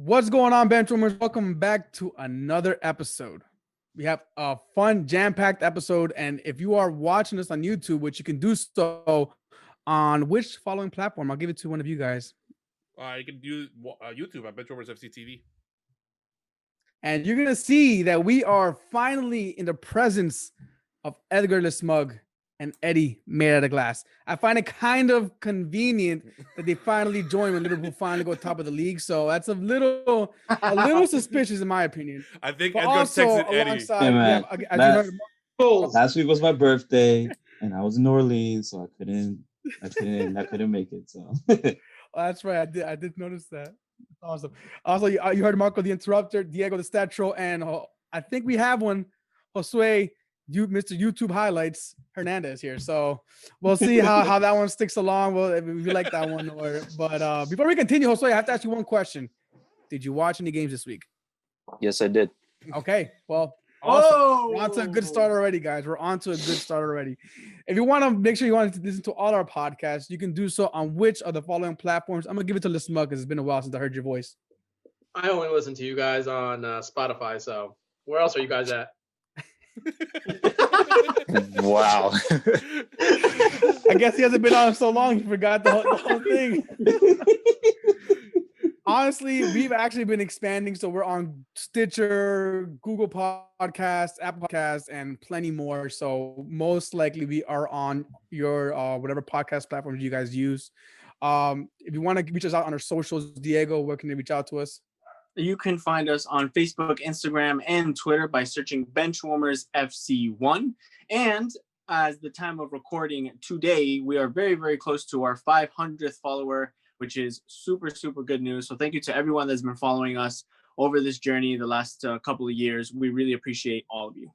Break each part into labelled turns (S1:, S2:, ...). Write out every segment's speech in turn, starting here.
S1: What's going on, Benchwarmers? Welcome back to another episode. We have a fun, jam-packed episode, and if you are watching this on YouTube, which you can do so on which following platform? I'll give it to one of you guys.
S2: You can use YouTube at Benchwarmers FCTV.
S1: And you're going to see that we are finally in the presence of Edgar the Smug and Eddie made out of glass. I find it kind of convenient that they finally joined when Liverpool finally go top of the league. So that's a little suspicious in my opinion.
S2: I think
S1: But
S2: Edgar
S1: also
S2: texted Eddie.
S1: alongside,
S3: man,
S1: as you heard,
S3: last week was my birthday, and I was in New Orleans, so I couldn't make it. So
S1: that's right. I did notice that. Awesome. Also, you heard Marco the Interrupter, Diego the Stat Troll, and I think we have one, Josue, Mr. YouTube Highlights Hernandez here. So we'll see how that one sticks along. Well, if you like that one, but before we continue, Josue, I have to ask you one question. Did you watch any games this week?
S4: Yes, I did.
S1: Okay. Well, awesome. We're on to a good start already, guys. We're on to a good start already. If you want to make sure you want to listen to all our podcasts, you can do so on which of the following platforms. I'm going to give it to the Smug because it's been a while since I heard your voice.
S5: I only listen to you guys on Spotify, so where else are you guys at?
S4: Wow.
S1: I guess he hasn't been on so long, he forgot the whole thing. Honestly, we've actually been expanding, so we're on Stitcher, Google Podcasts, Apple Podcasts, and plenty more. So most likely we are on your whatever podcast platforms you guys use. If you want to reach us out on our socials, Diego, where can they reach out to us?
S6: You can find us on Facebook, Instagram, and Twitter by searching Benchwarmers FC1. And as the time of recording today, we are very, very close to our 500th follower, which is super, super good news. So thank you to everyone that's been following us over this journey the last couple of years. We really appreciate all of you.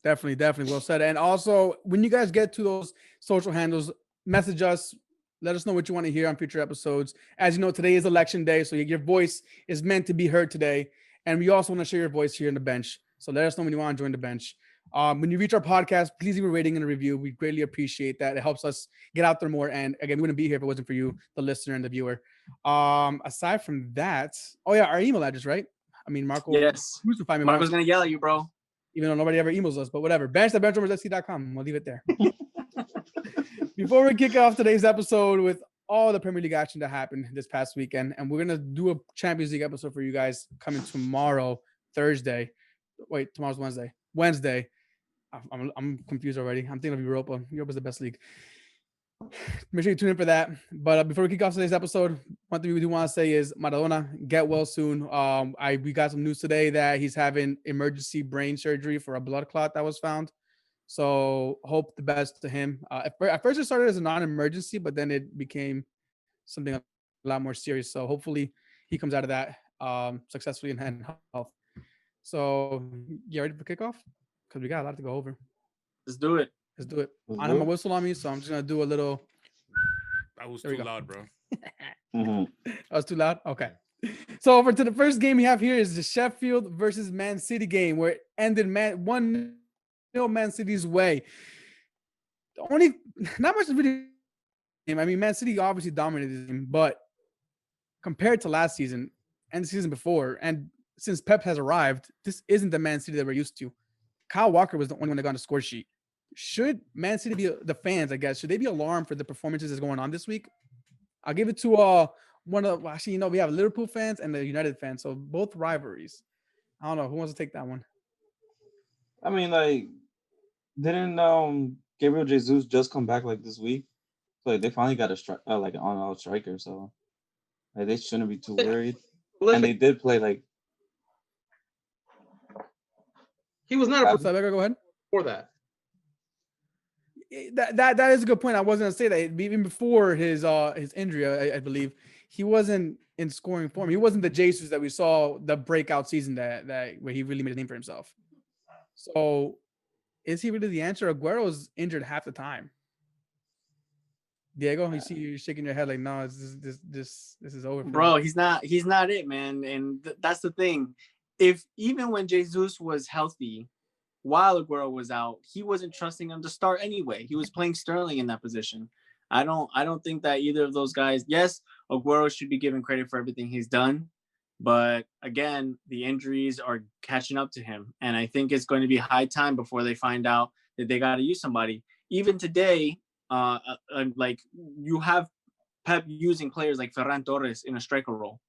S1: Definitely. Well said. And also, when you guys get to those social handles, message us. Let us know what you want to hear on future episodes. As you know, today is election day, so your voice is meant to be heard today. And we also want to share your voice here in the bench. So let us know when you want to join the bench. When you reach our podcast, please leave a rating and a review. We greatly appreciate that. It helps us get out there more. And again, we wouldn't be here if it wasn't for you, the listener and the viewer. Aside from that, our email address, right? I mean, Marco.
S6: Yes. Marco's going to yell at you, bro.
S1: Even though nobody ever emails us, but whatever. bench@benchwarmersfc.com. We'll leave it there. Before we kick off today's episode with all the Premier League action that happened this past weekend, and we're going to do a Champions League episode for you guys coming tomorrow, Thursday. Wait, tomorrow's Wednesday. Wednesday. I'm confused already. I'm thinking of Europa. Europa's the best league. Make sure you tune in for that. But before we kick off today's episode, one thing we do want to say is Maradona, get well soon. We got some news today that he's having emergency brain surgery for a blood clot that was found. So hope the best to him. At first it started as a non-emergency, but then it became something a lot more serious. So hopefully he comes out of that successfully in health. So you ready for kickoff? Because we got a lot to go over.
S6: Let's do it.
S1: I have my whistle on me, so I'm just going to do a little.
S2: That was too loud, bro.
S1: That was too loud? Okay. So to the first game we have here is the Sheffield versus Man City game, where it ended 1-0 Man City's way. Not much really. I mean, Man City obviously dominated the game, but compared to last season and the season before, and since Pep has arrived, this isn't the Man City that we're used to. Kyle Walker was the only one that got on the score sheet. Should Man City be the fans, I guess, should they be alarmed for the performances that's going on this week? I'll give it to we have Liverpool fans and the United fans, so both rivalries. I don't know who wants to take that one.
S3: I mean, didn't Gabriel Jesus just come back this week? So they finally got an on-out striker, so they shouldn't be too worried. And they did play
S5: he was not a
S1: go ahead
S5: for that.
S1: That is a good point. I wasn't gonna say that even before his injury, I believe he wasn't in scoring form. He wasn't the Jesus that we saw the breakout season that where he really made a name for himself. So is he really the answer? Aguero's injured half the time. Diego, you see you shaking your head like, no, this is over.
S6: Bro, he's not it, man. And that's the thing. If even when Jesus was healthy, while Aguero was out, he wasn't trusting him to start anyway. He was playing Sterling in that position. I don't think that either of those guys. Yes, Aguero should be given credit for everything he's done, But again, the injuries are catching up to him. And I think it's going to be high time before they find out that they got to use somebody. Even today, like you have Pep using players like Ferran Torres in a striker role.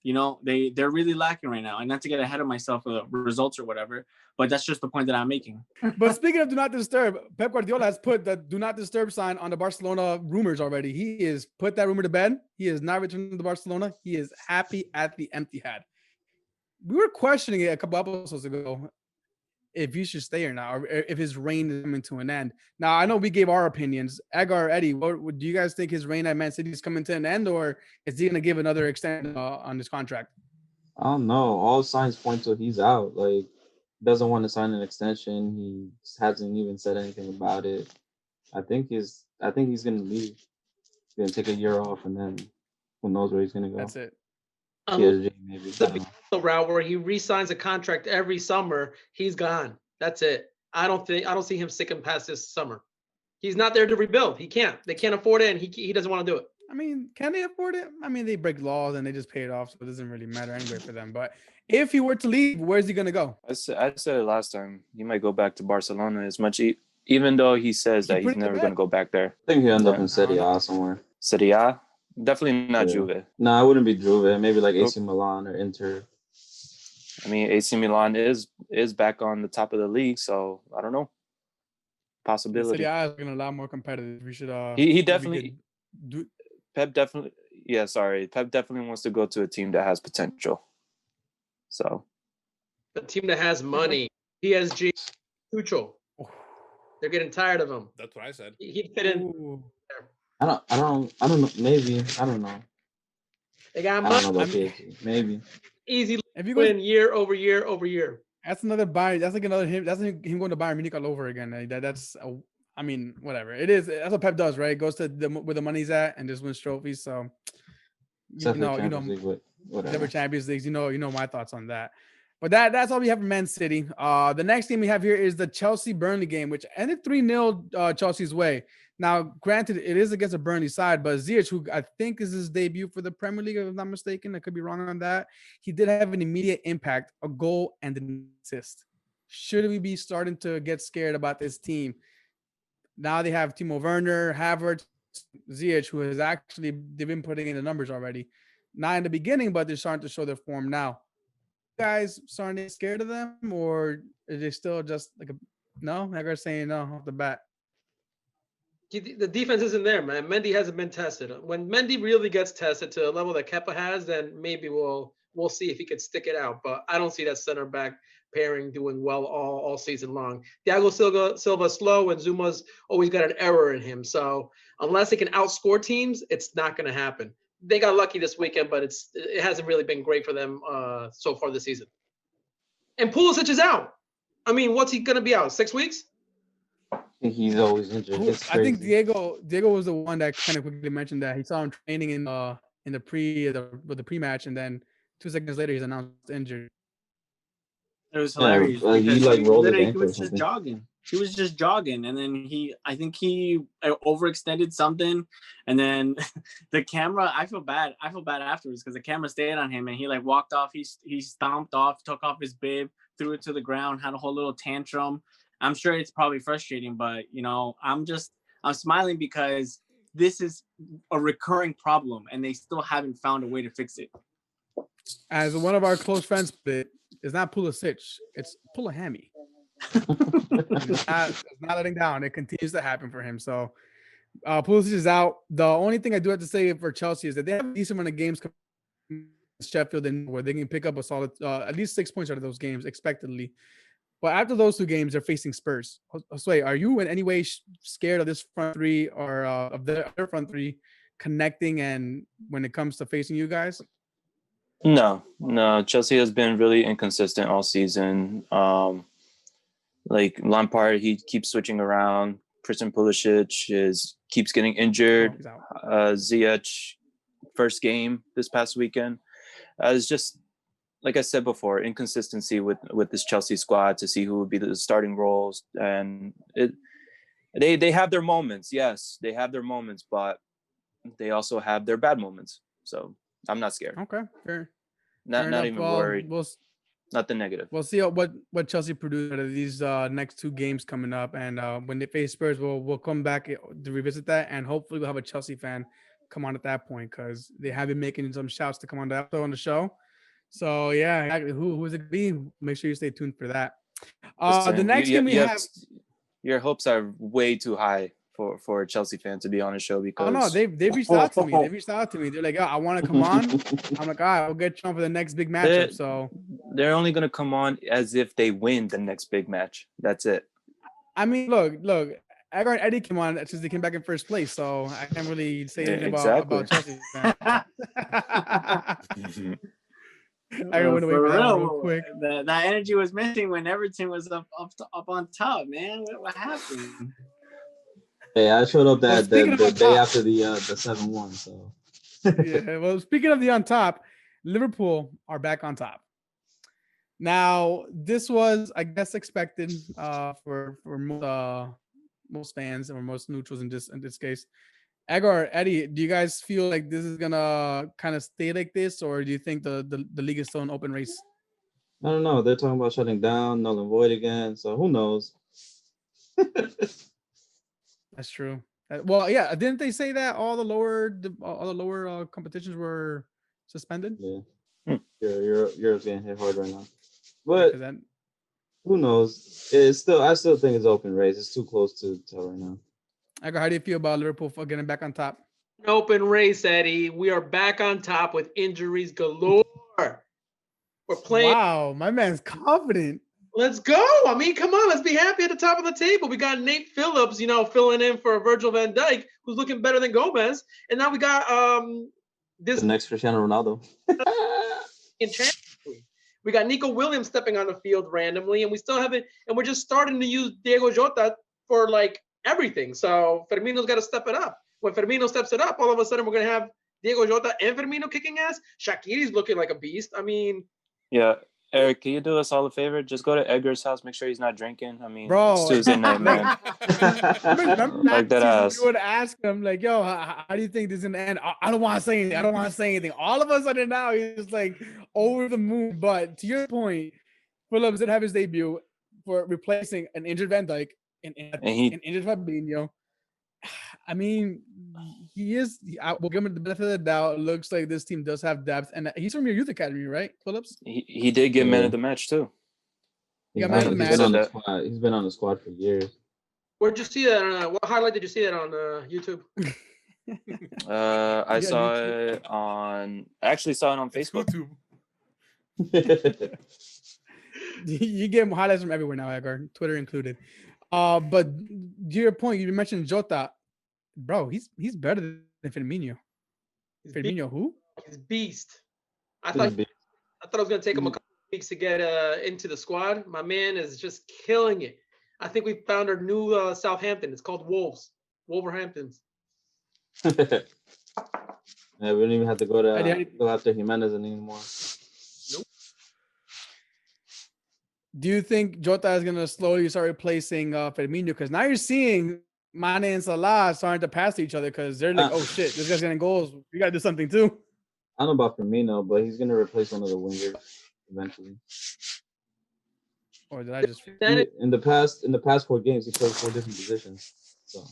S6: You know, they're really lacking right now. And not to get ahead of myself with results or whatever, but that's just the point that I'm making.
S1: But speaking of do not disturb, Pep Guardiola has put the do not disturb sign on the Barcelona rumors already. He is put that rumor to bed. He is not returning to Barcelona. He is happy at the empty hat. We were questioning it a couple episodes ago if he should stay or not, or if his reign is coming to an end. Now, I know we gave our opinions. Edgar, Eddie, what do you guys think his reign at Man City is coming to an end, or is he going to give another extension on his contract?
S3: I don't know. All signs point to he's out. Like, doesn't want to sign an extension. He hasn't even said anything about it. I think he's gonna leave. He's gonna take a year off, and then who knows where he's gonna go.
S1: That's it.
S3: PSG maybe.
S5: The route where he re-signs a contract every summer, he's gone. That's it. I don't see him sticking past this summer. He's not there to rebuild. He can't. They can't afford it, and he doesn't want to do it.
S1: I mean, can they afford it? I mean, they break laws and they just pay it off, so it doesn't really matter anyway for them. But if he were to leave, where's he gonna go?
S4: I said it last time. He might go back to Barcelona as much, even though he says that he's never going to go back there.
S3: I think he'll end up in Serie A somewhere.
S4: Serie A? Definitely not Juve.
S3: No, it wouldn't be Juve. Maybe like AC Milan or Inter.
S4: I mean, AC Milan is back on the top of the league, so I don't know. Possibility.
S1: Serie A is looking a lot more competitive. We should.
S4: He definitely. Pep definitely. Yeah, sorry. Pep definitely wants to go to a team that has potential. So.
S5: A team that has money. PSG, Tuchel. They're getting tired of him.
S2: That's what I said.
S5: He'd fit in.
S3: Ooh. I don't know. Maybe. I don't know.
S5: They got
S3: money. I don't know about PSG. Maybe.
S5: Easy win year over year over year.
S1: That's another Bayern. That's like another him. That's him going to Bayern Munich all over again. I mean, whatever it is. That's what Pep does, right? Goes to where the money's at and just wins trophies. So whatever Champions Leagues. You know my thoughts on that. But that's all we have for Man City. The next game we have here is the Chelsea-Burnley game, which ended 3-0 Chelsea's way. Now, granted, it is against a Burnley side, but Ziyech, who I think is his debut for the Premier League, if I'm not mistaken, I could be wrong on that. He did have an immediate impact, a goal and an assist. Should we be starting to get scared about this team? Now they have Timo Werner, Havertz, Ziyech, who has actually, they've been putting in the numbers already. Not in the beginning, but they're starting to show their form now. Guys starting to get scared of them, or is they still just like no? I gotta say no off the bat.
S5: The defense isn't there, man. Mendy hasn't been tested. When Mendy really gets tested to a level that Kepa has, then maybe we'll see if he could stick it out. But I don't see that center back pairing doing well all season long. Thiago Silva slow, and Zuma's always got an error in him. So unless they can outscore teams, it's not going to happen. They got lucky this weekend, but it hasn't really been great for them so far this season. And Pulisic is out. I mean, what's he going to be out? 6 weeks?
S3: He's always injured.
S1: I think Diego was the one that kind of quickly mentioned that he saw him training in the pre-match, and then 2 seconds later he's announced injured.
S6: It was hilarious.
S3: Yeah, he rolled it. He
S6: was just jogging. He was just jogging, and then I think he overextended something, and then the camera. I feel bad afterwards because the camera stayed on him, and he walked off. He stomped off, took off his bib, threw it to the ground, had a whole little tantrum. I'm sure it's probably frustrating, but I'm smiling because this is a recurring problem, and they still haven't found a way to fix it.
S1: As one of our close friends put it, it's not Pulisic, it's Pulahami. It's not letting down. It continues to happen for him. So Pulisic is out. The only thing I do have to say for Chelsea is that they have a decent amount of games Sheffield and where they can pick up a solid at least 6 points out of those games expectedly. But after those 2 games, they're facing Spurs. Josue, are you in any way scared of this front three or of their front three connecting and when it comes to facing you guys?
S4: No. Chelsea has been really inconsistent all season. Lampard, he keeps switching around. Christian Pulisic keeps getting injured. Ziyech, first game this past weekend. It's just, like I said before, inconsistency with this Chelsea squad to see who would be the starting roles. And they have their moments. Yes, they have their moments, but they also have their bad moments. So I'm not scared.
S1: Okay, fair.
S4: Not even worried.
S1: We'll
S4: Nothing negative.
S1: We'll see what Chelsea produce out of these next 2 games coming up, and when they face Spurs, we'll come back to revisit that, and hopefully we'll have a Chelsea fan come on at that point because they have been making some shouts to come on the show. So yeah, exactly. Who is it gonna be? Make sure you stay tuned for that. The next game we have.
S4: Your hopes are way too high for a Chelsea fan to be on a show because
S1: they've reached out to me. They've reached out to me. They're like, "Yo, I want to come on." I'm like, "All right, we'll get you on for the next big matchup." So
S4: they're only gonna come on as if they win the next big match. That's it.
S1: I mean, look, Erik and Eddie came on since they came back in first place, so I can't really say anything about Chelsea. I went away
S6: for
S1: real quick.
S6: That energy was missing when Everton was up on top, man. What happened?
S3: Yeah, I showed up the day after the 7-1. So
S1: yeah. Well, speaking of the on top, Liverpool are back on top. Now, this was, I guess, expected for most fans or most neutrals in this case. Edgar, Eddie, do you guys feel like this is gonna kind of stay like this, or do you think the league is still an open race?
S3: I don't know. They're talking about shutting down, null and void again. So who knows?
S1: That's true. Well, yeah, didn't they say that all the lower competitions were suspended?
S3: Yeah, Europe's getting hit hard right now. But
S1: Yeah,
S3: who knows? I still think it's open race. It's too close to tell right now.
S1: Edgar, how do you feel about Liverpool getting back on top?
S5: An open race, Eddie. We are back on top with injuries galore. We're playing.
S1: Wow, my man's confident.
S5: Let's go. I mean, come on. Let's be happy at the top of the table. We got Nate Phillips, filling in for Virgil van Dijk, who's looking better than Gomez. And now we got
S3: the next Cristiano Ronaldo.
S5: in Champions League. We got Nico Williams stepping on the field randomly, and we still haven't. And we're just starting to use Diego Jota for like everything. So Firmino's got to step it up. When Firmino steps it up, all of a sudden we're gonna have Diego Jota and Firmino kicking ass. Shaqiri's looking like a beast. I mean,
S4: yeah. Eric, can you do us all a favor? Just go to Edgar's house. Make sure he's not drinking. I mean,
S1: bro,
S4: it's Tuesday night, man.
S1: Like that ass. You would ask him, like, yo, how do you think this is going to end? I don't want to say anything. All of a sudden now, he's like over the moon. But to your point, Phillips did have his debut for replacing an injured Van Dijk and injured Fabinho. I mean, we'll give him the benefit of the doubt. It looks like this team does have depth, and he's from your youth academy, right, Phillips?
S4: He did get man of the match too.
S3: He's been on the squad for years.
S5: Where'd you see that? What highlight did you see that on YouTube?
S4: I actually saw it on Facebook.
S1: You get highlights from everywhere now, Edgar, Twitter included. But to your point, you mentioned Jota. Bro, he's better than Firmino. Firmino, who?
S5: He's beast. I thought it was gonna take him a couple of weeks to get into the squad. My man is just killing it. I think we found our new Southampton. It's called Wolverhamptons.
S3: Yeah, we don't even have to go after Jimenez anymore.
S5: Nope.
S1: Do you think Jota is gonna slowly start replacing Firmino? Because now you're seeing Mane and Salah starting to pass to each other because they're like, oh shit, this guy's getting goals. We gotta do something too.
S3: I don't know about Firmino, but he's gonna replace one of the wingers eventually.
S1: Or did I just
S3: in the past 4 games he played 4 different positions. So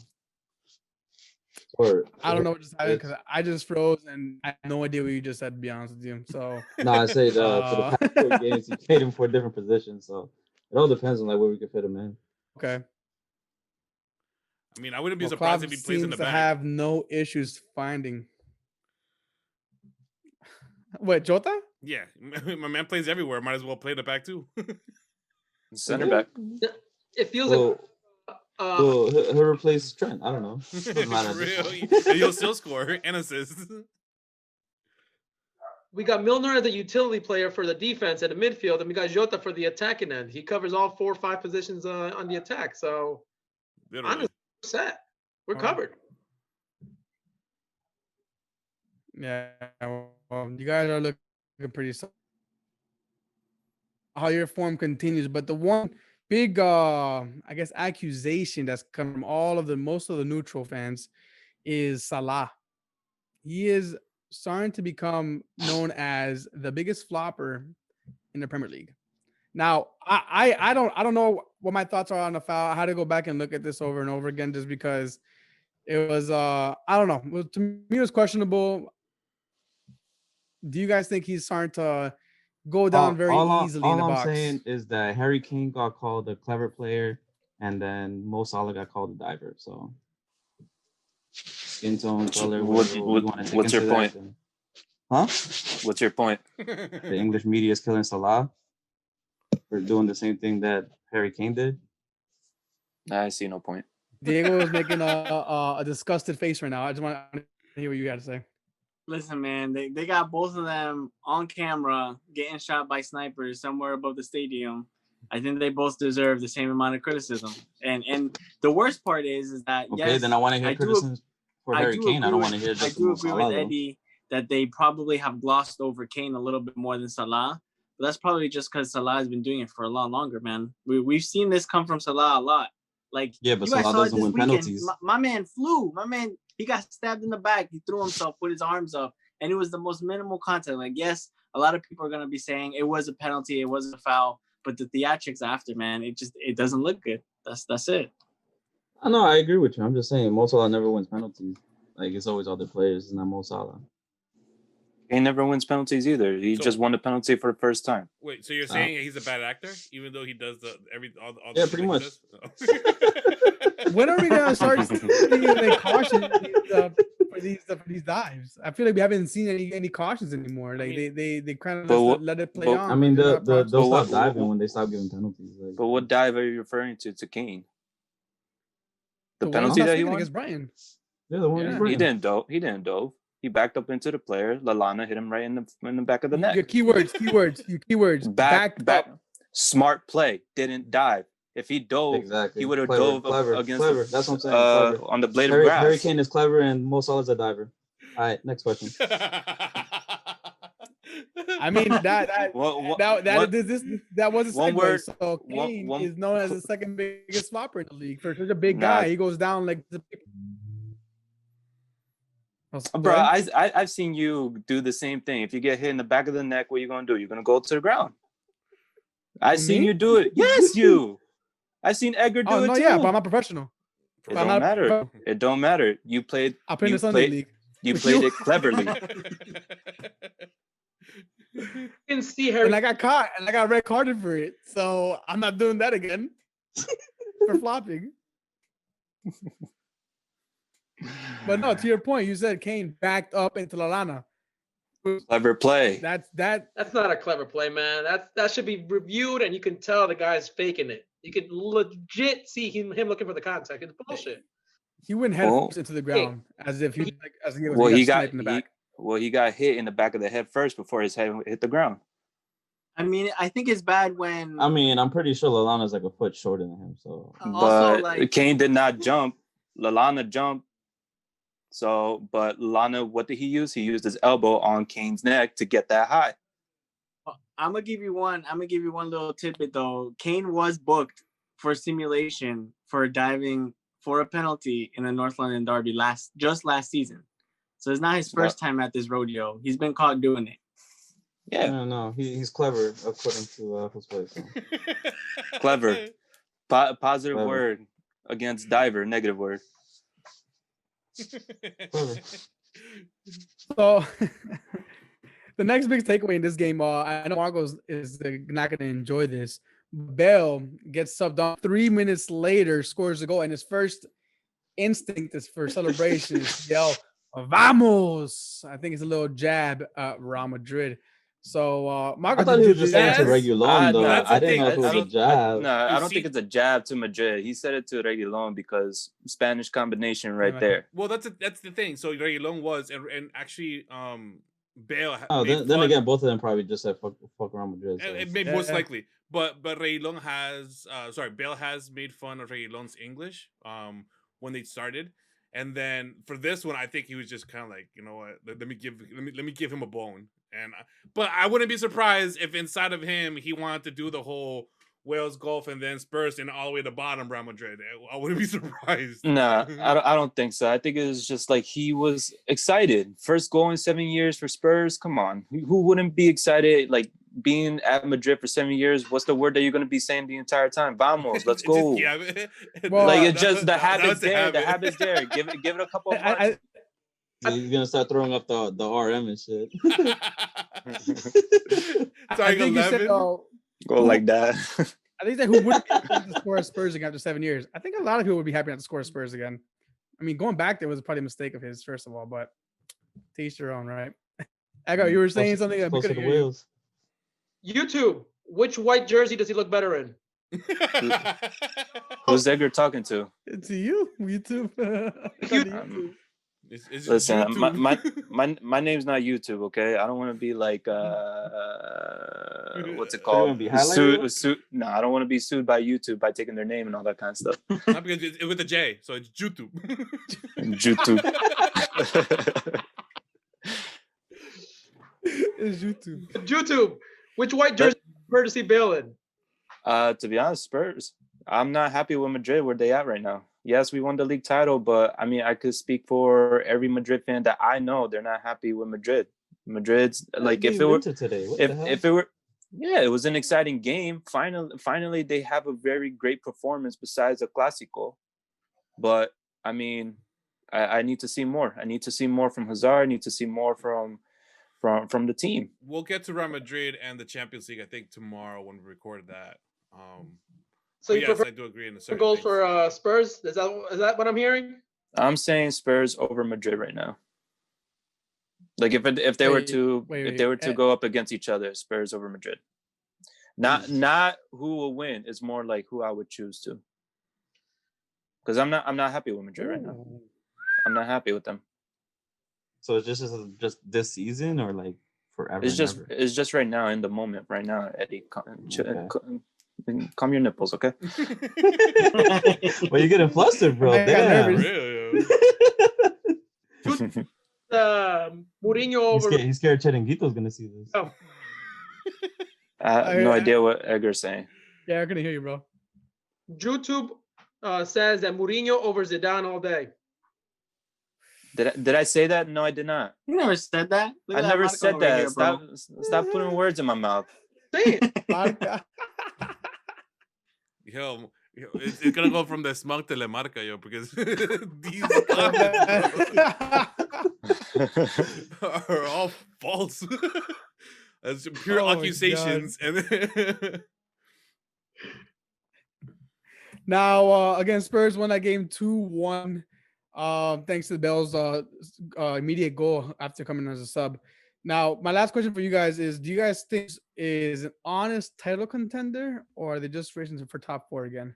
S1: I don't know what just happened because I just froze and I have no idea what you just said, to be honest with you. So
S3: no, I say for the past 4 games he played in 4 different positions. So it all depends on like where we can fit him in.
S1: Okay.
S2: I mean, I wouldn't be surprised if he plays in the back.
S1: Have no issues finding. What, Jota?
S2: Yeah, my man plays everywhere. Might as well play the back too.
S4: Center back.
S5: It feels like.
S3: He'll replace Trent. I don't know.
S2: He'll still score and assist.
S5: We got Milner as a utility player for the defense and the midfield, and we got Jota for the attacking end. He covers all 4 or 5 positions on the attack. So honestly, set. We're covered.
S1: Yeah, well, you guys are looking pretty solid. How your form continues, but the one big, I guess, accusation that's come from most of the neutral fans is Salah. He is starting to become known as the biggest flopper in the Premier League. Now, I don't know what my thoughts are on the foul. I had to go back and look at this over and over again just because it was I don't know. To me, it was questionable. Do you guys think he's starting to go down very easily in the box?
S3: All I'm saying is that Harry Kane got called a clever player, and then Mo Salah got called a diver. So, skin tone, color.
S4: What's your point?
S3: Huh?
S4: What's your point?
S3: The English media is killing Salah for doing the same thing that Harry Kane did.
S4: I see no point.
S1: Diego is making a disgusted face right now. I just want to hear what you got to say.
S6: Listen, man, they got both of them on camera getting shot by snipers somewhere above the stadium. I think they both deserve the same amount of criticism. And the worst part is that
S3: okay, yes, then I want to hear criticism for Harry Kane. I don't want to hear just
S6: I do agree with Eddie that they probably have glossed over Kane a little bit more than Salah. But that's probably just because Salah has been doing it for a lot longer, man. We've seen this come from Salah a lot. Like,
S3: yeah, but Salah doesn't win penalties.
S6: My man flew. My man, he got stabbed in the back. He threw himself, put his arms up, and it was the most minimal contact. Like, yes, a lot of people are gonna be saying it was a penalty, it was a foul, but the theatrics after, man, it doesn't look good. That's it.
S3: I know, I agree with you. I'm just saying, Mo Salah never wins penalties. Like, it's always other players, it's not Mo Salah.
S4: He never wins penalties either. He just won the penalty for the first time.
S2: Wait, so you're saying he's a bad actor, even though he does all the
S3: yeah, pretty much.
S1: When are we gonna start seeing any cautions for these dives? I feel like we haven't seen any cautions anymore. Like they kind of let it play on.
S3: I mean, they'll stop diving when they stop giving penalties. Like.
S4: But what dive are you referring to? To Kane? The penalty that he won
S1: against Brighton.
S3: Yeah, the one against Brighton.
S4: He didn't dove. He backed up into the player. Lallana hit him right in the back of the neck.
S1: Your keywords. Back.
S4: Smart play. Didn't dive. If he dove, he would have dove against
S3: clever. That's what I'm saying.
S4: On the blade of grass.
S3: Harry Kane is clever, and Mo Salah's a diver. All right, next question.
S1: I mean that was a segue. So Kane is known as the second biggest flopper in the league. For such a big guy, he goes down like the.
S4: Bro, I've seen you do the same thing. If you get hit in the back of the neck, what are you gonna do? You're gonna go to the ground. I've seen you do it. Yes, you. I've seen Edgar do it too.
S1: Yeah, but I'm not professional.
S4: It don't matter. It don't matter. You played.
S1: I played in the Sunday League.
S4: You played it cleverly.
S5: You can see Harry.
S1: And I got caught, and I got red carded for it. So I'm not doing that again for flopping. But no, to your point, you said Kane backed up into Lallana.
S4: Clever play.
S5: That's not a clever play, man. That should be reviewed, and you can tell the guy's faking it. You can legit see him looking for the contact. It's bullshit.
S1: He went head first into the ground as if he was sniped in the back.
S4: He got hit in the back of the head first before his head hit the ground.
S6: I mean, I think it's bad when.
S3: I mean, I'm pretty sure Lallana's like a foot shorter than him. So,
S4: but Kane did not jump. Lallana jumped. So, but Lallana, what did he use? He used his elbow on Kane's neck to get that high.
S6: I'm gonna give you one little tidbit though. Kane was booked for simulation for diving for a penalty in the North London Derby last season. So it's not his first time at this rodeo. He's been caught doing it.
S4: Yeah.
S3: No, he's clever according to his play. So.
S4: Clever. Positive word against diver. Negative word.
S1: So the next big takeaway in this game, I know Margos is not going to enjoy this. Bale gets subbed on 3 minutes later, scores a goal, and his first instinct is for celebration is yell, "Vamos!" I think it's a little jab at Real Madrid. So, Marcos,
S3: I thought he was just saying to Reguilon, though. I didn't know if it was a jab.
S4: No, I don't think it's a jab to Madrid. He said it to Reguilon because Spanish combination right there.
S2: Well, that's the thing. So Reguilon was, and actually, Bale.
S3: Then again, both of them probably just said fuck Real Madrid. So.
S2: It made most likely, but Reguilon has, Bale has made fun of Reguilon's English when they started. And then for this one, I think he was just kind of like, you know what? Let me give him a bone. But I wouldn't be surprised if inside of him he wanted to do the whole Wales Gulf, and then Spurs, and all the way to bottom, Real Madrid. I wouldn't be surprised.
S4: Nah, I don't think so. I think it was just like he was excited. First goal in 7 years for Spurs. Come on, who wouldn't be excited? Like being at Madrid for 7 years. What's the word that you're going to be saying the entire time? Vamos, let's go.
S1: Well,
S4: like it's just the
S2: that
S4: habit's
S2: was the
S4: there.
S2: habit.
S4: The habit's there. Give it a couple of months.
S3: He's gonna start throwing up the RM and shit.
S2: Starting 11.
S4: Go like that.
S1: I think that who would be happy to score Spurs again after 7 years? I think a lot of people would be happy not to score Spurs again. I mean, going back there was probably a mistake of his, first of all, but to each their own, right? Echo, you were saying something that we
S3: Close to
S1: couldn't
S3: the
S1: hear you.
S3: wheels.
S5: YouTube, which white jersey does he look better in?
S4: Who's Edgar talking to?
S1: To you, YouTube.
S2: It's
S4: Listen,
S2: YouTube.
S4: my name's not YouTube, okay? I don't want to be like what's it
S3: So you wanna
S4: called?
S3: be highlighted?
S4: No, I don't want to be sued by YouTube by taking their name and all that kind of stuff.
S2: Not because it's with a J, so it's YouTube.
S4: YouTube.
S1: It's YouTube.
S5: YouTube, which white jersey does he Bale in?
S4: To be honest, Spurs. I'm not happy with Madrid where they at right now. Yes, we won the league title, but I mean, I could speak for every Madrid fan that I know. They're not happy with Madrid. Madrid's like if it were
S3: today.
S4: if it were, yeah, it was an exciting game. Finally, they have a very great performance besides the Clásico. But I mean, I need to see more. I need to see more from Hazard. I need to see more from the team.
S2: We'll get to Real Madrid and the Champions League, I think, tomorrow when we record that.
S5: So you
S2: yes,
S5: prefer
S2: I do agree in the certain
S5: goals
S2: things.
S5: for Spurs? Is that what I'm hearing?
S4: I'm saying Spurs over Madrid right now. Like if they were to go up against each other, Spurs over Madrid. Not who will win. It's more like who I would choose to. Because I'm not happy with Madrid right now. I'm not happy with them.
S3: So it's just this season or like forever?
S4: It's just right now in the moment. Right now, Eddie. Calm your nipples, okay?
S3: Well, you're getting flustered, bro. Damn.
S5: Mourinho over.
S3: He's scared Cherenguito's gonna see this.
S5: Oh.
S4: I have no idea what Edgar's saying.
S1: Yeah, I couldn't hear you, bro.
S5: YouTube says that Mourinho over Zidane all day.
S4: Did I say that? No, I did not.
S6: You never said that.
S4: I never said that. Stop putting words in my mouth.
S5: Say it.
S2: Yo, it's gonna go from the Smug to La Marca, yo, because these are all false. That's pure accusations. And
S1: now, again, Spurs won that game 2-1. Thanks to the Bell's immediate goal after coming as a sub. Now, my last question for you guys is: do you guys think is an honest title contender, or are they just racing for top 4 again?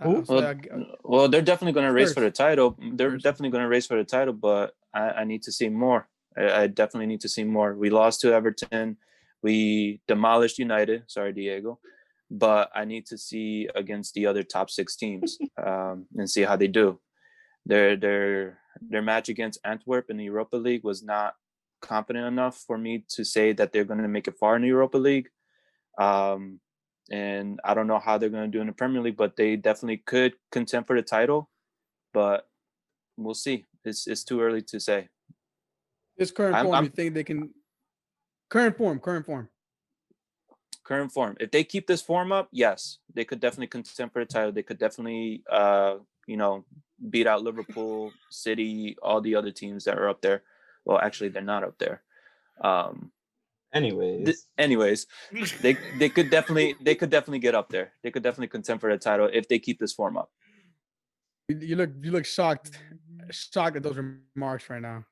S4: Well, they're definitely going to race for the title. They're definitely going to race for the title, but I need to see more. I definitely need to see more. We lost to Everton. We demolished United. Sorry, Diego. But I need to see against the other top 6 teams and see how they do. Their match against Antwerp in the Europa League was not confident enough for me to say that they're going to make it far in the Europa League. And I don't know how they're going to do in the Premier League, but they definitely could contend for the title. But we'll see. It's too early to say.
S1: This current form, you think they can? Current form.
S4: If they keep this form up, yes, they could definitely contend for the title. They could definitely, beat out Liverpool, City, all the other teams that are up there. Well, actually, they're not up there.
S3: Anyways,
S4: they could definitely get up there. They could definitely contend for the title if they keep this form up.
S1: You look shocked at those remarks right now.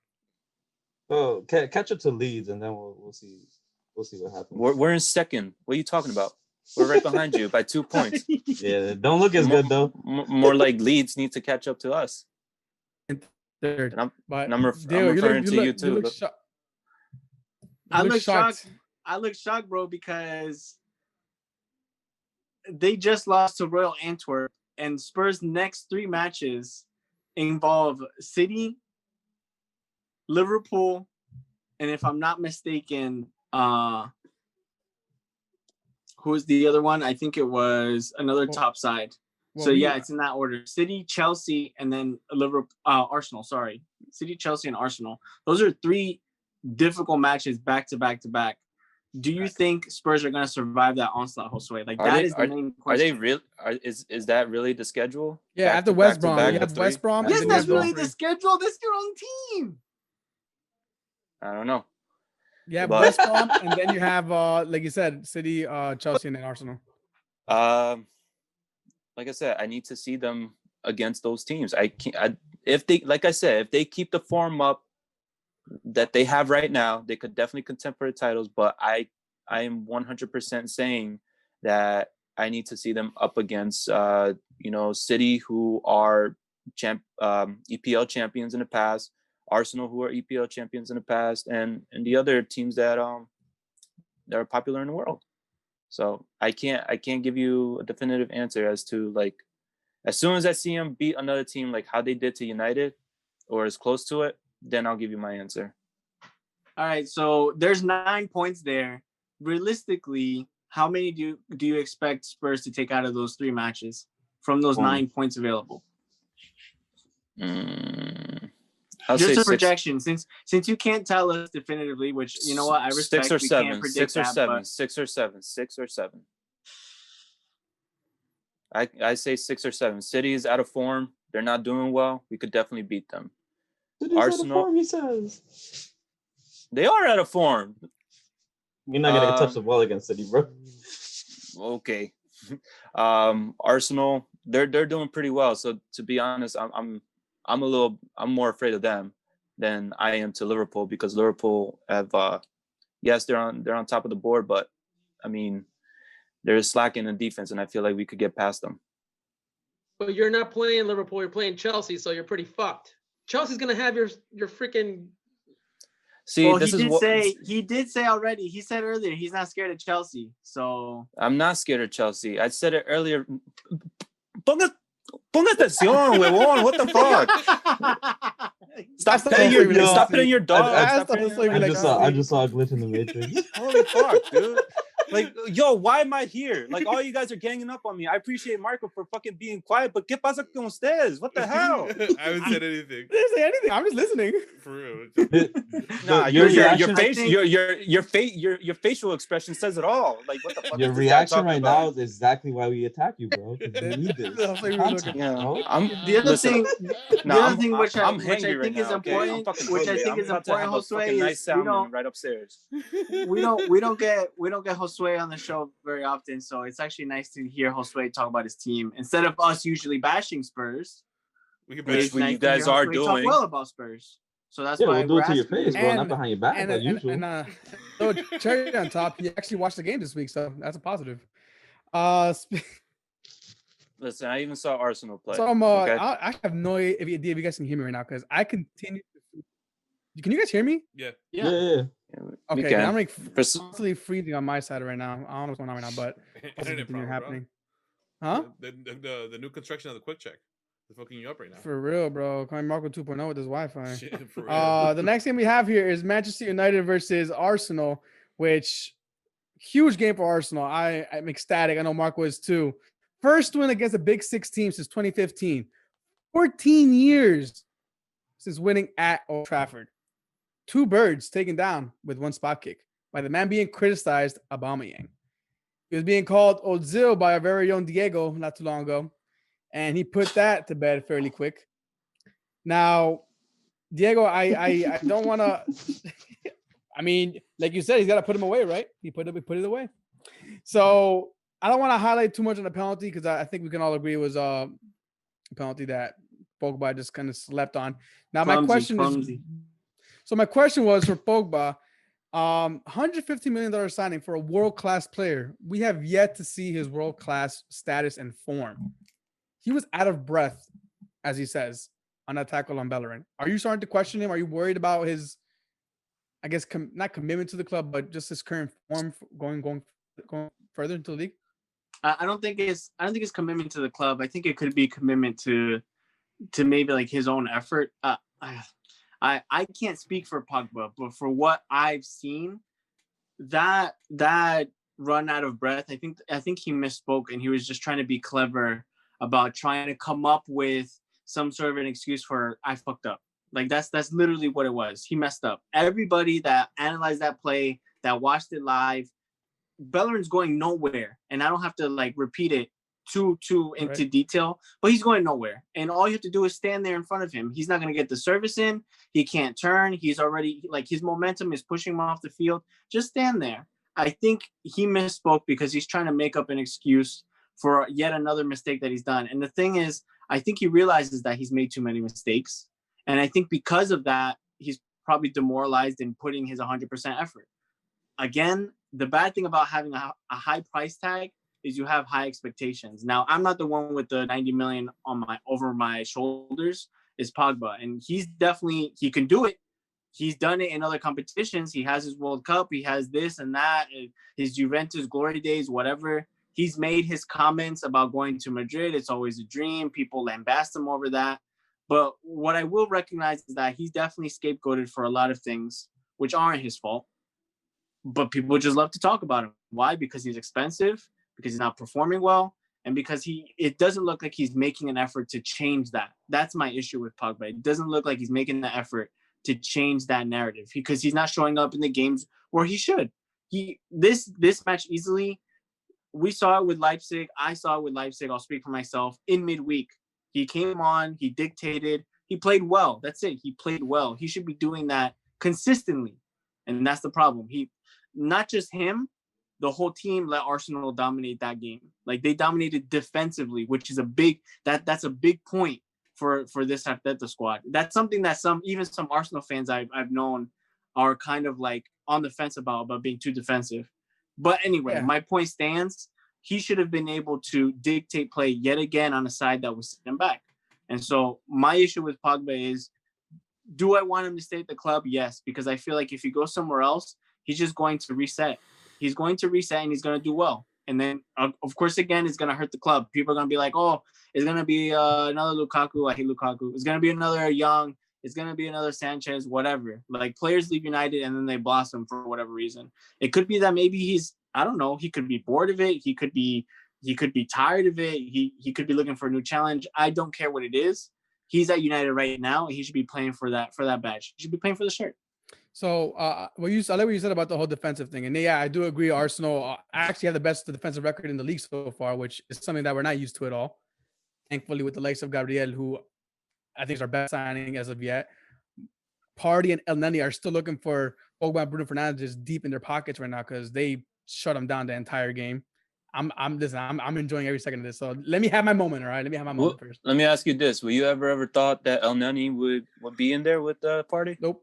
S3: Well, catch up to Leeds, and then we'll see. We'll see what happens.
S4: We're in second. What are you talking about? We're right behind you by 2 points.
S3: Yeah, don't look as good though.
S4: More like Leeds need to catch up to us.
S1: Third.
S4: I'm referring to you too.
S6: I look shocked. I look shocked, bro, because they just lost to Royal Antwerp, and Spurs' next 3 matches involve City, Liverpool, and if I'm not mistaken, who's the other one? I think it was another top side.
S1: Well,
S6: So yeah, it's in that order: City, Chelsea, and then Liverpool, Arsenal. Sorry, City, Chelsea, and Arsenal. Those are 3 difficult matches back to back to back. Do you think Spurs are going to survive that onslaught, Josue? Like that is the main question.
S4: Are they real? Is that really the schedule?
S1: Yeah,
S4: Back
S1: after
S4: to
S1: West
S4: back to
S1: Brom,
S4: back
S1: you
S4: to
S1: have
S4: 3?
S1: West Brom.
S6: Yes,
S1: and then
S6: that's
S1: you have
S6: really the schedule. That's your own team.
S4: I don't know.
S1: You have
S4: But-
S1: West Brom, and then you have, like you said, City, Chelsea, and then Arsenal.
S4: Like I said, I need to see them against those teams. If they keep the form up that they have right now, they could definitely contend for the titles. But I am 100% saying that I need to see them up against, City, who are EPL champions in the past, Arsenal, who are EPL champions in the past, and the other teams that are popular in the world. So I can't give you a definitive answer as to, like, as soon as I see them beat another team like how they did to United or as close to it, then I'll give you my answer.
S6: All right, so there's 9 points there. Realistically, how many do you expect Spurs to take out of those 3 matches from those 9 points available?
S4: I'll
S6: Just
S4: say
S6: a projection, since you can't tell us definitively, which you know what, I respect.
S4: 6 or 7.
S6: Can't predict
S4: 6 or
S6: that,
S4: 7.
S6: but
S4: 6 or 7. 6 or 7. I say 6 or 7. City is out of form. They're not doing well. We could definitely beat them.
S3: City's
S4: Arsenal,
S3: out of form, he says.
S4: they are out of form.
S3: You're not gonna touch the ball against City, bro.
S4: Okay. Arsenal, they're doing pretty well. So to be honest, I'm more afraid of them than I am to Liverpool, because Liverpool have yes, they're on top of the board, but I mean, they're slacking in defense, and I feel like we could get past them.
S5: But you're not playing Liverpool, you're playing Chelsea, so you're pretty fucked. Chelsea's gonna have your freaking.
S4: See,
S6: well,
S4: this
S6: he did say already. He said earlier he's not scared of Chelsea. So
S4: I'm not scared of Chelsea. I said it earlier. Ponga atención, huevón. What the fuck? Stop petting your dog.
S3: I just saw a glitch in the Matrix.
S4: Holy fuck, dude. Like, yo, why am I here? Like, all you guys are ganging up on me. I appreciate Marco for fucking being quiet, but ¿qué pasa con ustedes? What the hell?
S2: I haven't said anything.
S1: I didn't say anything. I'm just listening.
S2: For real.
S4: Nah, your facial expression says it all. Like, what the fuck?
S3: Your reaction right now is exactly why we attack you, bro. We need this.
S6: The other thing, which I think is important, Josue, is
S4: nice sound right upstairs.
S6: we don't get Josue on the show very often, so it's actually nice to hear Josue talk about his team instead of us usually bashing Spurs.
S4: Which you guys are doing.
S6: Talk well about Spurs, so that's
S3: why
S6: we'll
S3: do it to your face, bro, not behind your back like usual.
S1: So cherry on top, he actually watched the game this week, so that's a positive.
S4: Listen, I even saw Arsenal play.
S1: So
S4: okay?
S1: I have no idea if you guys can hear me right now, because I continue. Can you guys hear me?
S2: Yeah.
S1: Okay, I'm like constantly freezing on my side right now. I don't know what's going on right now, but something happening. Huh?
S2: The new construction of the Quick Check is fucking you up right now.
S1: For real, bro. Calling Marco 2.0 with his Wi-Fi.
S2: Shit, for real.
S1: The next game we have here is Manchester United versus Arsenal, which huge game for Arsenal. I'm ecstatic. I know Marco is too. First win against a Big Six team since 2015. 14 years since winning at Old Trafford. 2 birds taken down with 1 spot kick by the man being criticized, Aubameyang. He was being called Ozil by our very own Diego not too long ago, and he put that to bed fairly quick. Now, Diego, I don't want to. I mean, like you said, he's got to put him away, right? He put it away. So I don't want to highlight too much on the penalty, because I think we can all agree it was a penalty that Pogba just kind of slept on. Now, my question is. So my question was for Pogba, $150 million signing for a world-class player. We have yet to see his world-class status and form. He was out of breath, as he says, on that tackle on Bellerin. Are you starting to question him? Are you worried about his, I guess, not commitment to the club, but just his current form going further into the league?
S6: I don't think it's commitment to the club. I think it could be commitment to maybe like his own effort. I can't speak for Pogba, but for what I've seen, that run out of breath. I think he misspoke, and he was just trying to be clever about trying to come up with some sort of an excuse for I fucked up. Like that's literally what it was. He messed up. Everybody that analyzed that play, that watched it live, Bellerin's going nowhere, and I don't have to like repeat it too into detail, but he's going nowhere. And all you have to do is stand there in front of him. He's not going to get the service in. He can't turn. He's already like his momentum is pushing him off the field. Just stand there. I think he misspoke because he's trying to make up an excuse for yet another mistake that he's done. And the thing is, I think he realizes that he's made too many mistakes. And I think because of that, he's probably demoralized in putting his 100% effort. Again, the bad thing about having a high price tag is you have high expectations. Now, I'm not the one with the 90 million over my shoulders. Is Pogba, and he can do it. He's done it in other competitions. He has his World Cup. He has this and that, his Juventus glory days, whatever. He's made his comments about going to Madrid. It's always a dream. People lambast him over that. But what I will recognize is that he's definitely scapegoated for a lot of things, which aren't his fault. But people just love to talk about him. Why? Because he's expensive, because he's not performing well, and because it doesn't look like he's making an effort to change that. That's my issue with Pogba. It doesn't look like he's making the effort to change that narrative because he's not showing up in the games where he should. This match easily, we saw it with Leipzig. I saw it with Leipzig. I'll speak for myself. In midweek, he came on, he dictated, he played well. That's it. He played well. He should be doing that consistently. And that's the problem. Not just him, the whole team let Arsenal dominate that game. Like they dominated defensively, which is that's a big point for this Arteta squad. That's something that some Arsenal fans I've known are kind of like on the fence about being too defensive. But anyway, My point stands. He should have been able to dictate play yet again on a side that was sitting back. And so my issue with Pogba is, do I want him to stay at the club? Yes, because I feel like if he goes somewhere else, he's just going to reset. He's going to reset and he's going to do well. And then, of course, again, it's going to hurt the club. People are going to be like, oh, it's going to be another Lukaku. I hate Lukaku. It's going to be another Young. It's going to be another Sanchez, whatever. Like players leave United and then they blossom for whatever reason. It could be that maybe I don't know, he could be bored of it. He could be tired of it. He could be looking for a new challenge. I don't care what it is. He's at United right now and he should be playing for that badge. He should be playing for the shirt.
S1: So, I like what you said about the whole defensive thing. And yeah, I do agree. Arsenal actually have the best defensive record in the league so far, which is something that we're not used to at all. Thankfully, with the likes of Gabriel, who I think is our best signing as of yet. Party and El Neni are still looking for Pogba and Bruno Fernandes deep in their pockets right now because they shut them down the entire game. I'm enjoying every second of this. So let me have my moment, all right? Let me have my moment first.
S4: Let me ask you this. Will you ever thought that El Neni would be in there with the Party?
S1: Nope.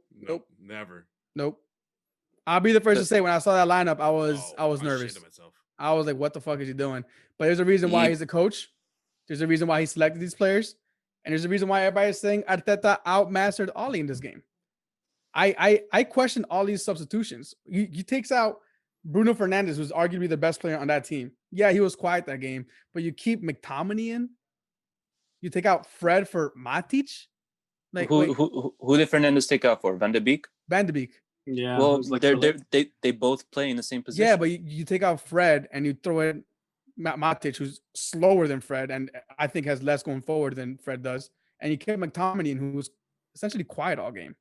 S2: Never.
S1: Nope. I'll be the first to say when I saw that lineup, I was nervous. I was like, what the fuck is he doing? But there's a reason why he's a coach. There's a reason why he selected these players. And there's a reason why everybody is saying Arteta outmastered Oli in this game. I question all these substitutions. He takes out Bruno Fernandes, who's arguably the best player on that team. Yeah, he was quiet that game, but you keep McTominay in. You take out Fred for Matic. Like
S4: who did Fernandes take out for? Van de Beek?
S1: Van de Beek.
S6: Yeah.
S4: Well, they both play in the same position.
S1: Yeah, but you take out Fred and you throw in Matic, who's slower than Fred, and I think has less going forward than Fred does. And you keep McTominay, who was essentially quiet all game.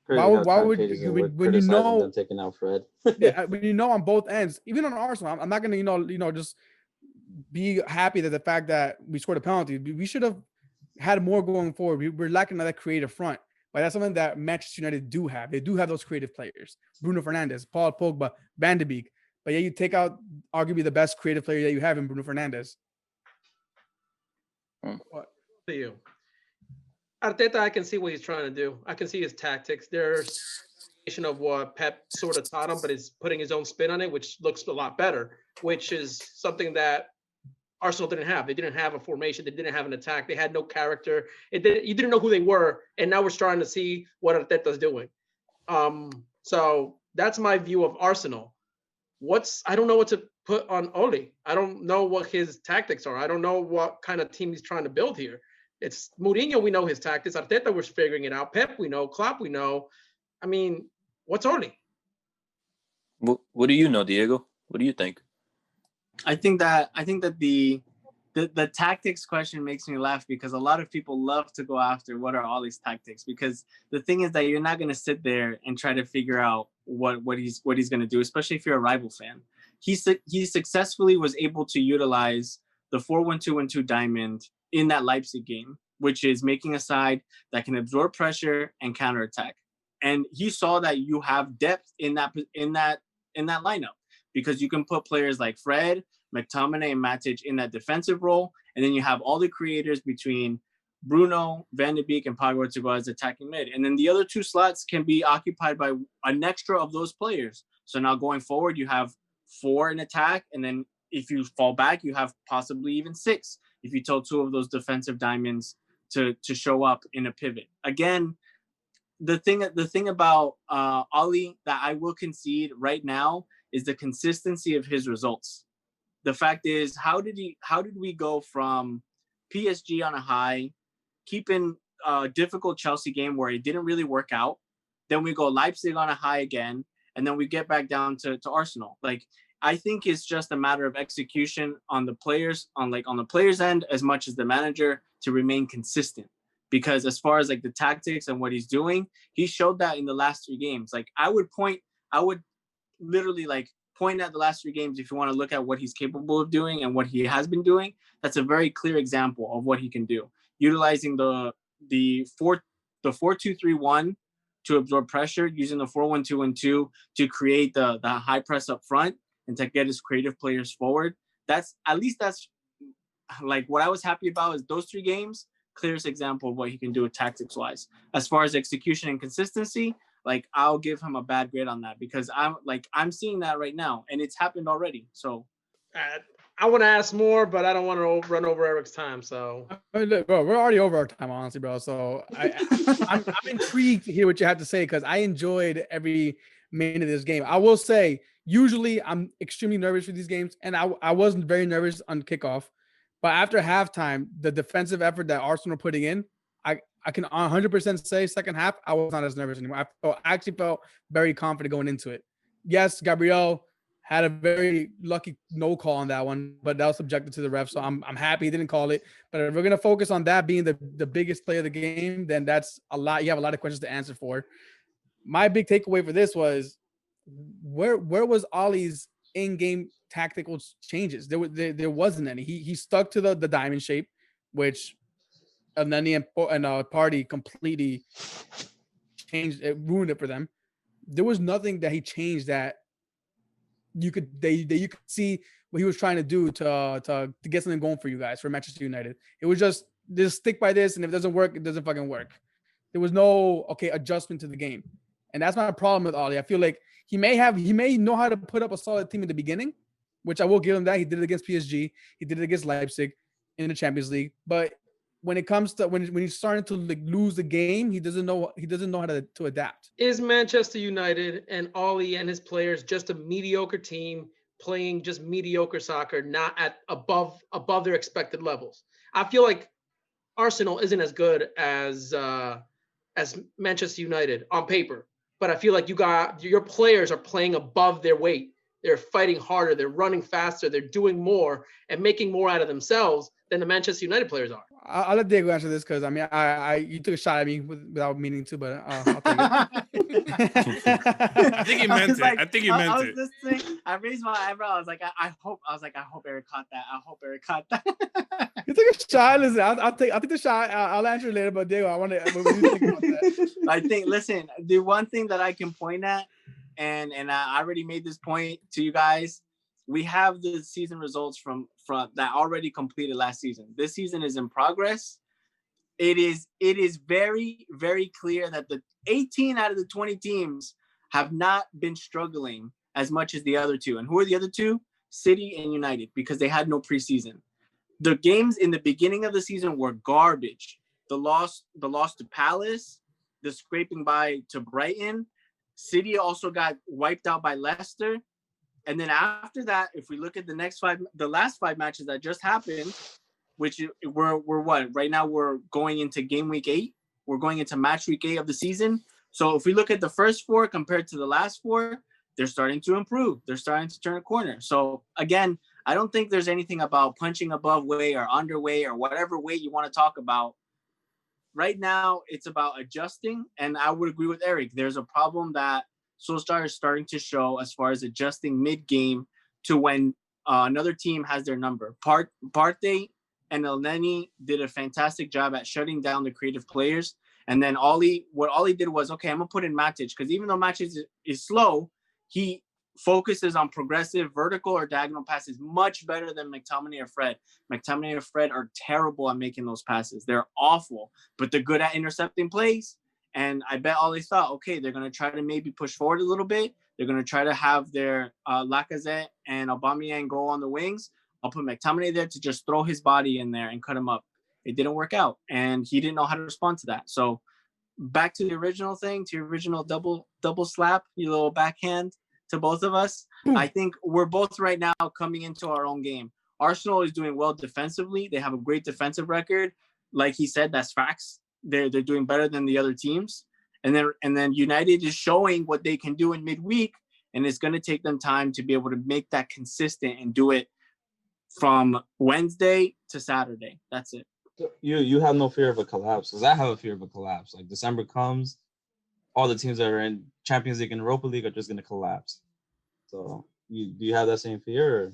S1: Why would when you know
S3: them taking out Fred?
S1: Yeah, when you know on both ends, even on Arsenal, I'm not gonna just be happy that the fact that we scored a penalty. We should have had more going forward. We're lacking that creative front, but that's something that Manchester United do have. They do have those creative players: Bruno Fernandes, Paul Pogba, Van de Beek. But yeah, you take out arguably the best creative player that you have in Bruno Fernandes.
S5: What to you? Arteta, I can see what he's trying to do. I can see his tactics. There's a of what Pep sort of taught him, but is putting his own spin on it, which looks a lot better, which is something that Arsenal didn't have. They didn't have a formation. They didn't have an attack. They had no character. You didn't know who they were, and now we're starting to see what Arteta's doing. So that's my view of Arsenal. I don't know what to put on Oli. I don't know what his tactics are. I don't know what kind of team he's trying to build here. It's Mourinho, we know his tactics. Arteta, we're figuring it out. Pep, we know. Klopp, we know. I mean, what's Oli?
S4: What do you know, Diego? What do you think?
S6: I think that the tactics question makes me laugh because a lot of people love to go after what are Ollie's tactics, because the thing is that you're not going to sit there and try to figure out what he's going to do, especially if you're a rival fan. He successfully was able to utilize the 4-1-2-1-2 diamond in that Leipzig game, which is making a side that can absorb pressure and counterattack. And he saw that you have depth in that lineup, because you can put players like Fred, McTominay, and Matic in that defensive role, and then you have all the creators between Bruno, Van de Beek, and Pogba to go as attacking mid. And then the other two slots can be occupied by an extra of those players. So now going forward, you have 4 in attack, and then if you fall back, you have possibly even 6 if you tell 2 of those defensive diamonds to show up in a pivot. Again, the thing about Ollie that I will concede right now is the consistency of his results. The fact is, how did we go from PSG on a high, keeping a difficult Chelsea game where it didn't really work out, then we go Leipzig on a high again, and then we get back down to Arsenal. Like, I think it's just a matter of execution on the players, on the players' end as much as the manager, to remain consistent. Because as far as like the tactics and what he's doing, he showed that in the last 3 games. Like, I would literally like point at the last 3 games if you want to look at what he's capable of doing and what he has been doing. That's a very clear example of what he can do, utilizing the 4-2-3-1 to absorb pressure, using the 4-1-2-1-2 to create the high press up front and to get his creative players forward. That's like what I was happy about, is those 3 games, clearest example of what he can do tactics wise. As far as execution and consistency, like, I'll give him a bad grade on that, because I'm seeing that right now, and it's happened already. So
S5: I want to ask more, but I don't want to run over Eric's time. So,
S1: look, bro, we're already over our time, honestly, bro. So I'm intrigued to hear what you have to say, because I enjoyed every minute of this game. I will say, usually I'm extremely nervous for these games, and I wasn't very nervous on kickoff, but after halftime, the defensive effort that Arsenal are putting in, I can 100% say second half, I was not as nervous anymore. I actually felt very confident going into it. Yes, Gabriel had a very lucky no call on that one, but that was subjected to the ref. So I'm happy he didn't call it. But if we're going to focus on that being the biggest play of the game, then that's a lot. You have a lot of questions to answer for. My big takeaway for this was, where was Ollie's in-game tactical changes? There wasn't any. He stuck to the diamond shape, which Nani and Party completely changed it, ruined it for them. There was nothing that he changed that you could see what he was trying to do to get something going for you guys, for Manchester United. It was just stick by this, and if it doesn't work, it doesn't fucking work. There was no adjustment to the game, and that's my problem with Ollie. I feel like he may know how to put up a solid team in the beginning, which I will give him that. He did it against PSG, he did it against Leipzig in the Champions League, but when it comes to when he's starting to lose the game, he doesn't know how to adapt.
S5: Is Manchester United and Ollie and his players just a mediocre team playing just mediocre soccer, not at above their expected levels? I feel like Arsenal isn't as good as Manchester United on paper, but I feel like your players are playing above their weight. They're fighting harder, they're running faster, they're doing more and making more out of themselves than the Manchester United players are.
S1: I'll let Diego answer this, because I mean, you took a shot at me without meaning to, but I'll take it.
S2: I think he meant it. I think he meant it.
S6: Listening, I raised my eyebrow. I was like, I hope Erik caught that. I hope Erik caught that.
S1: You took a shot. Listen, I'll take the shot. I'll answer it later. But Diego, I want to. What do you think about that?
S6: I think. Listen, the one thing that I can point at, and I already made this point to you guys. We have the season results from that already completed last season. This season is in progress. It is very, very clear that the 18 out of the 20 teams have not been struggling as much as the other 2. And who are the other 2? City and United, because they had no preseason. The games in the beginning of the season were garbage. The loss to Palace, the scraping by to Brighton. City also got wiped out by Leicester. And then after that, if we look at the last 5 matches that just happened, which we're what? Right now we're going into Gameweek 8. We're going into match week 8 of the season. So if we look at the first 4 compared to the last 4, they're starting to improve. They're starting to turn a corner. So again, I don't think there's anything about punching above weight or underweight or whatever weight you want to talk about. Right now, it's about adjusting. And I would agree with Erik. There's a problem that Solskjaer is starting to show as far as adjusting mid-game to when another team has their number. Partey and Elneny did a fantastic job at shutting down the creative players. And then what Ollie did was, okay, I'm going to put in Matic, because even though Matic is slow, he focuses on progressive vertical or diagonal passes much better than McTominay or Fred. McTominay or Fred are terrible at making those passes. They're awful, but they're good at intercepting plays. And I bet Ollie thought, okay, they're going to try to maybe push forward a little bit. They're going to try to have their Lacazette and Aubameyang go on the wings. I'll put McTominay there to just throw his body in there and cut him up. It didn't work out, and he didn't know how to respond to that. So back to the original thing, to your original double slap, your little backhand to both of us. I think we're both right now coming into our own game. Arsenal is doing well defensively. They have a great defensive record. Like he said, that's facts. They're doing better than the other teams. And then United is showing what they can do in midweek, and it's going to take them time to be able to make that consistent and do it from Wednesday to Saturday. That's it.
S3: You have no fear of a collapse, because I have a fear of a collapse. Like December comes, all the teams that are in Champions League and Europa League are just going to collapse. So do you have that same fear? Or?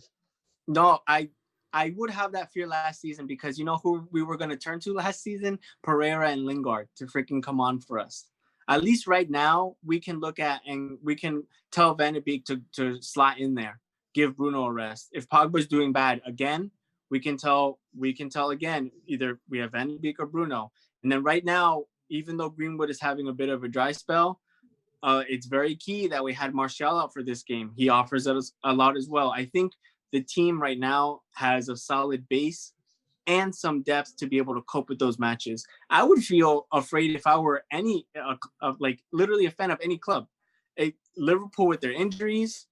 S6: No, I would have that fear last season, because you know who we were going to turn to last season? Pereira and Lingard to freaking come on for us. At least right now, we can look at and we can tell Van de Beek to slot in there, give Bruno a rest. If Pogba's doing bad again, we can tell again, either we have Van de Beek or Bruno. And then right now, even though Greenwood is having a bit of a dry spell, it's very key that we had Martial out for this game. He offers us a lot as well. I think the team right now has a solid base and some depth to be able to cope with those matches. I would feel afraid if I were like literally a fan of any club. Liverpool with their injuries,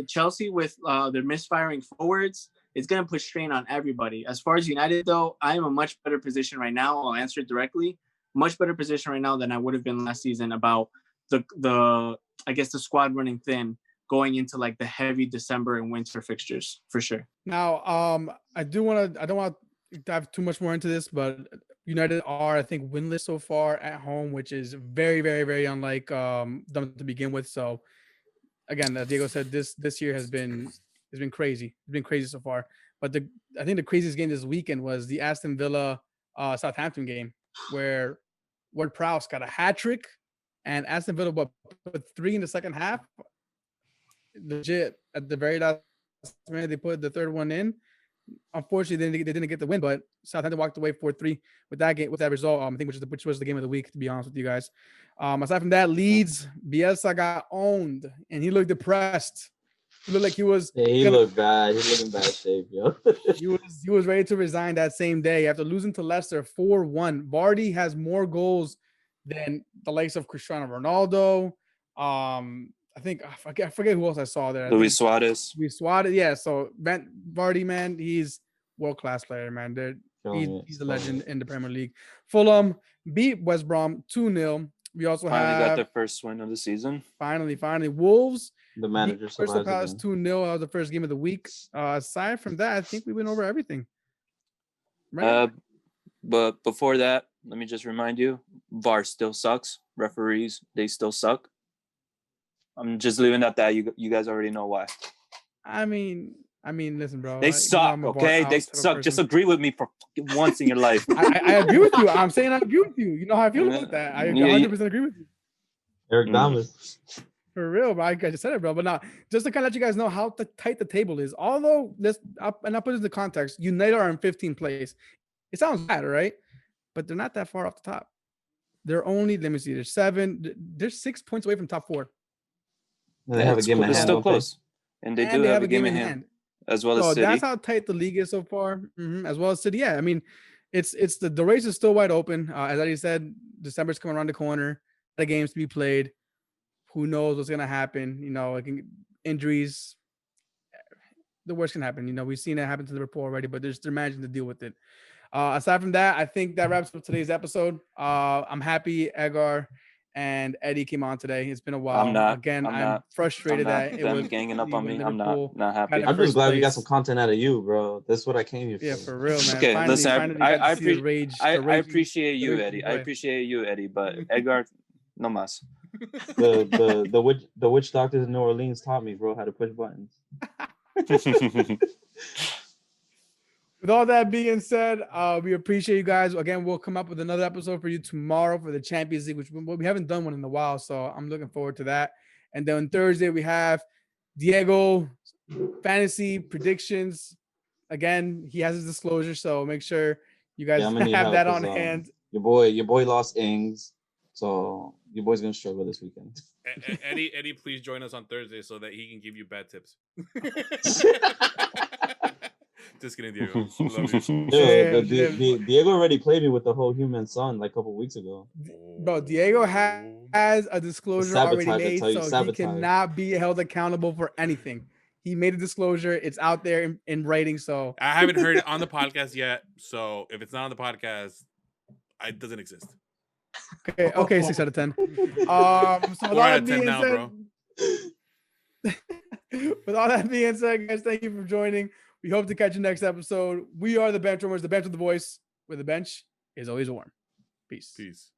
S6: Chelsea with their misfiring forwards. It's going to put strain on everybody. As far as United, though, I am in a much better position right now. I'll answer it directly. Much better position right now than I would have been last season about the squad running thin going into like the heavy December and winter fixtures for sure.
S1: Now, I don't want to dive too much more into this, but United are, I think, winless so far at home, which is very, very, very unlike them to begin with. So again, as Diego said, this year has been crazy. It's been crazy so far. But I think the craziest game this weekend was the Aston Villa Southampton game, where Ward-Prowse got a hat trick, and Aston Villa put 3 in the second half. Legit, at the very last minute, they put the third one in. Unfortunately, they didn't get the win, but Southampton walked away 4-3 with that game, with that result. I think which was the game of the week, to be honest with you guys. Aside from that, Leeds, Bielsa got owned, and he looked depressed. He looked like he was.
S3: Yeah, he looked bad. He looked in bad shape, yo.
S1: he was ready to resign that same day after losing to Leicester 4-1. Vardy has more goals than the likes of Cristiano Ronaldo. I forget who else I saw there.
S4: Luis Suarez.
S1: Yeah. So Vardy, man, he's world-class player, man. He's a legend in the Premier League. Fulham beat West Brom 2-0. We also
S4: finally got their first win of the season.
S1: Finally. Wolves.
S3: The manager
S1: Crystal Palace 2-0. That was the first game of the week. Aside from that, I think we went over everything.
S4: Right? But before that, let me just remind you, VAR still sucks. Referees, they still suck. I'm just leaving it at that. You guys already know why.
S1: I mean, listen, bro.
S4: They suck, okay? They suck. Just agree with me for once in your life.
S1: I agree with you. I'm saying I agree with you. You know how I feel about that. I 100% agree with you.
S3: Erik Damas.
S1: For real, bro. I just said it, bro. But now, just to kind of let you guys know how tight the table is. Although, I'll put it into context. United are in 15th place. It sounds bad, right? But they're not that far off the top. They're only, let me see, there's 7. They're 6 points away from top 4.
S3: They have a game in hand.
S4: It's still close. And they do have a game in hand. As well as City.
S1: That's how tight the league is so far. As well as City. Yeah, I mean, it's the race is still wide open. As I said, December's coming around the corner. The games to be played. Who knows what's gonna happen? You know, injuries. The worst can happen. You know, we've seen it happen to Liverpool already, but they're managing to deal with it. Aside from that, I think that wraps up today's episode. I'm happy Edgar and Eddie came on today. It's been a while.
S4: I'm not.
S1: Again,
S4: I'm
S1: I'm
S4: not.
S1: frustrated
S4: I'm not.
S1: that it
S4: Them
S1: was
S4: ganging up on
S1: when
S4: me. I'm
S1: Liverpool
S4: not happy.
S1: had the
S3: I'm just
S1: first
S3: glad we got
S1: place.
S3: some content out of you, bro. That's what I came here for.
S1: Yeah, for real, man.
S4: Okay,
S1: Finally,
S4: listen.
S1: finally
S4: I
S1: got to see the rage.
S4: I
S1: the rage
S4: appreciate you,
S1: the rage
S4: Eddie. I
S1: play.
S4: appreciate you, Eddie. But Edgar, no mas.
S3: The witch doctors in New Orleans taught me, bro, how to push buttons.
S1: With all that being said, we appreciate you guys. Again, we'll come up with another episode for you tomorrow for the Champions League, which we haven't done one in a while, so I'm looking forward to that. And then on Thursday, we have Diego fantasy predictions. Again, he has his disclosure, so make sure you guys have that on hand.
S3: Your boy lost Ings, so your boy's gonna struggle this weekend.
S2: Eddie, please join us on Thursday so that he can give you bad tips. Just kidding, Diego. Love you.
S3: Diego already played me with the whole human son like a couple weeks ago.
S1: Bro, Diego has a disclosure already made, so he cannot be held accountable for anything. He made a disclosure. It's out there in writing. So
S2: I haven't heard it on the podcast yet. So if it's not on the podcast, it doesn't exist.
S1: Okay, 6 out of 10. So with
S2: all that being now,
S1: said, with all that being said, guys, thank you for joining. We hope to catch you next episode. We are the Benchwarmers, the bench with the voice, where the bench is always warm. Peace.